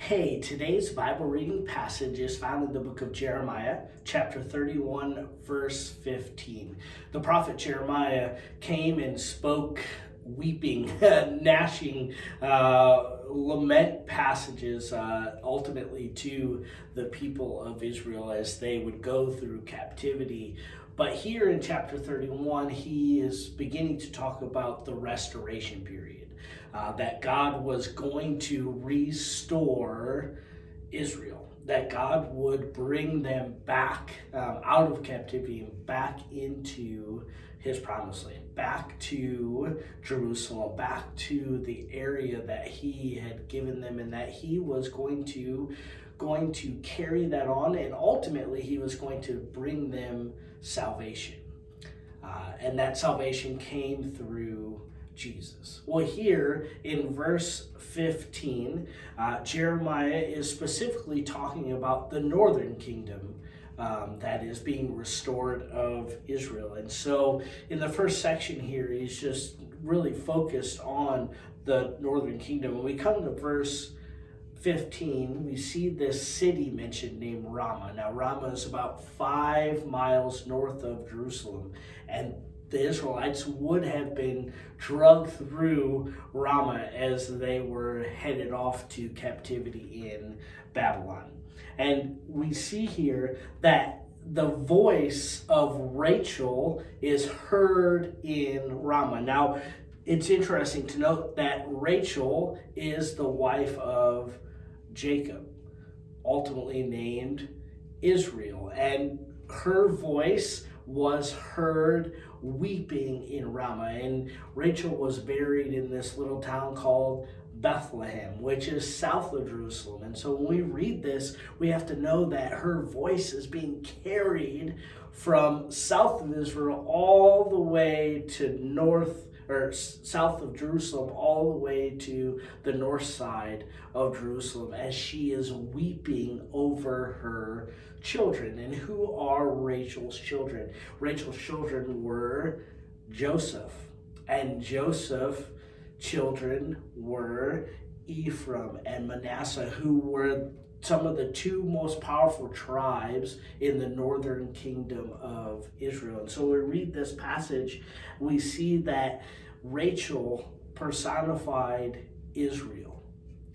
Hey, today's Bible reading passage is found in the book of Jeremiah, chapter 31, verse 15. The prophet Jeremiah came and spoke weeping, gnashing, lament passages ultimately to the people of Israel as they would go through captivity. But here in chapter 31, he is beginning to talk about the restoration period. That God was going to restore Israel, that God would bring them back out of captivity and back into his promised land, back to Jerusalem, back to the area that he had given them, and that he was going to carry that on, and ultimately he was going to bring them salvation. And that salvation came through Jesus. Well, here in verse 15, Jeremiah is specifically talking about the northern kingdom that is being restored of Israel. And so in the first section here, he's just really focused on the northern kingdom. When we come to verse 15, we see this city mentioned named Ramah. Now, Ramah is about 5 miles north of Jerusalem, and the Israelites would have been drugged through Ramah as they were headed off to captivity in Babylon. And we see here that the voice of Rachel is heard in Ramah. Now, it's interesting to note that Rachel is the wife of Jacob, ultimately named Israel, and her voice was heard weeping in Ramah. And Rachel was buried in this little town called Bethlehem, which is south of Jerusalem. And so when we read this, we have to know that her voice is being carried from south of Israel all the way to north or south of Jerusalem, all the way to the north side of Jerusalem, as she is weeping over her children. And who are Rachel's children? Rachel's children were Joseph, and Joseph's children were Ephraim and Manasseh, who were some of the two most powerful tribes in the northern kingdom of Israel. And so we read this passage, we see that Rachel personified Israel,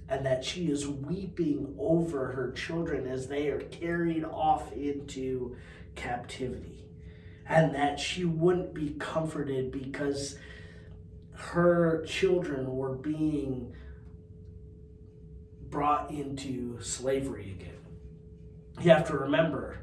and that she is weeping over her children as they are carried off into captivity, and that she wouldn't be comforted because her children were being brought into slavery again. You have to remember,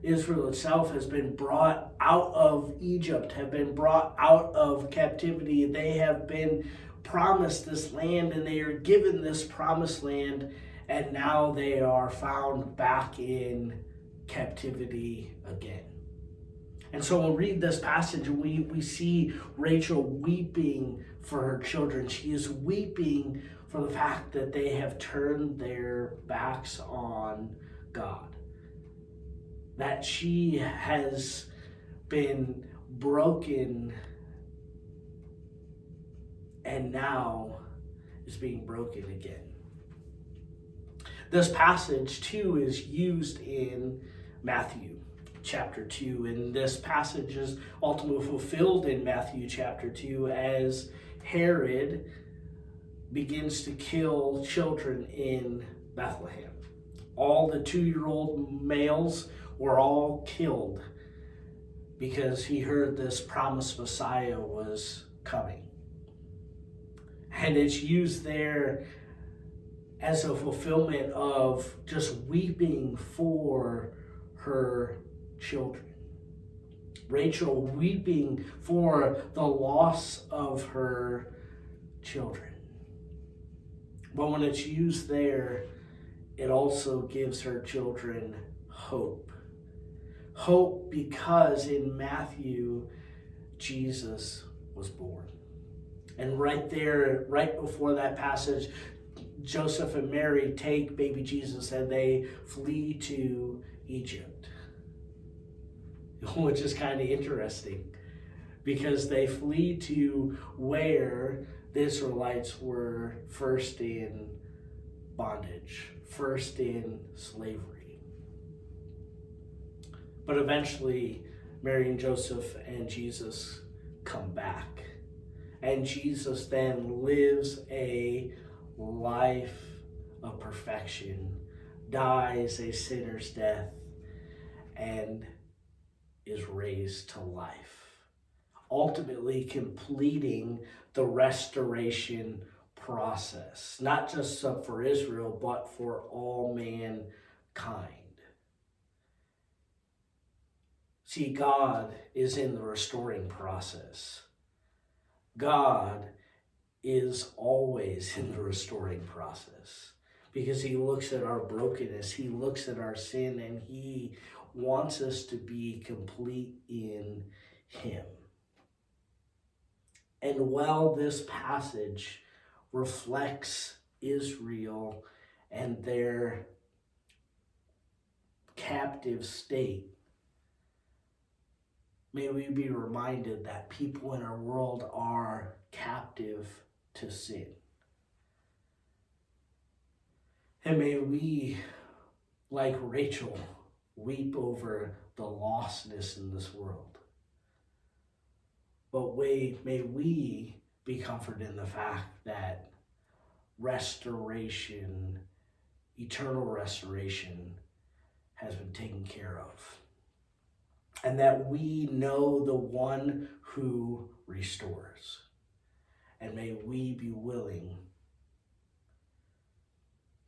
Israel itself has been brought out of Egypt, have been brought out of captivity. They have been promised this land, and they are given this promised land, and now they are found back in captivity again. And so when we read this passage, we see Rachel weeping for her children. She is weeping for the fact that they have turned their backs on God, that she has been broken and now is being broken again. This passage too is used in Matthew chapter 2, and this passage is ultimately fulfilled in Matthew chapter 2 as Herod begins to kill children in Bethlehem. All the 2-year-old males were all killed because he heard this promised Messiah was coming. And it's used there as a fulfillment of just weeping for her children. Rachel weeping for the loss of her children. But when it's used there, it also gives her children hope. Hope because in Matthew, Jesus was born. And right there, right before that passage, Joseph and Mary take baby Jesus and they flee to Egypt, which is kind of interesting because they flee to where The Israelites were first in bondage, first in slavery. But eventually, Mary and Joseph and Jesus come back. And Jesus then lives a life of perfection, dies a sinner's death, and is raised to life, ultimately completing the restoration process, not just for Israel, but for all mankind. See, God is in the restoring process. God is always in the restoring process because he looks at our brokenness, he looks at our sin, and he wants us to be complete in him. And while this passage reflects Israel and their captive state, may we be reminded that people in our world are captive to sin. And may we, like Rachel, weep over the lostness in this world. But may we be comforted in the fact that restoration, eternal restoration, has been taken care of. And that we know the one who restores. And may we be willing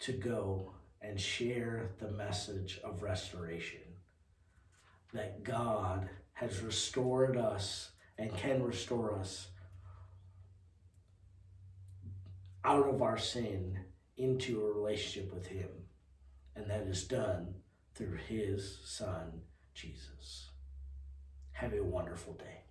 to go and share the message of restoration. That God has restored us and can restore us out of our sin into a relationship with him. And that is done through his Son, Jesus. Have a wonderful day.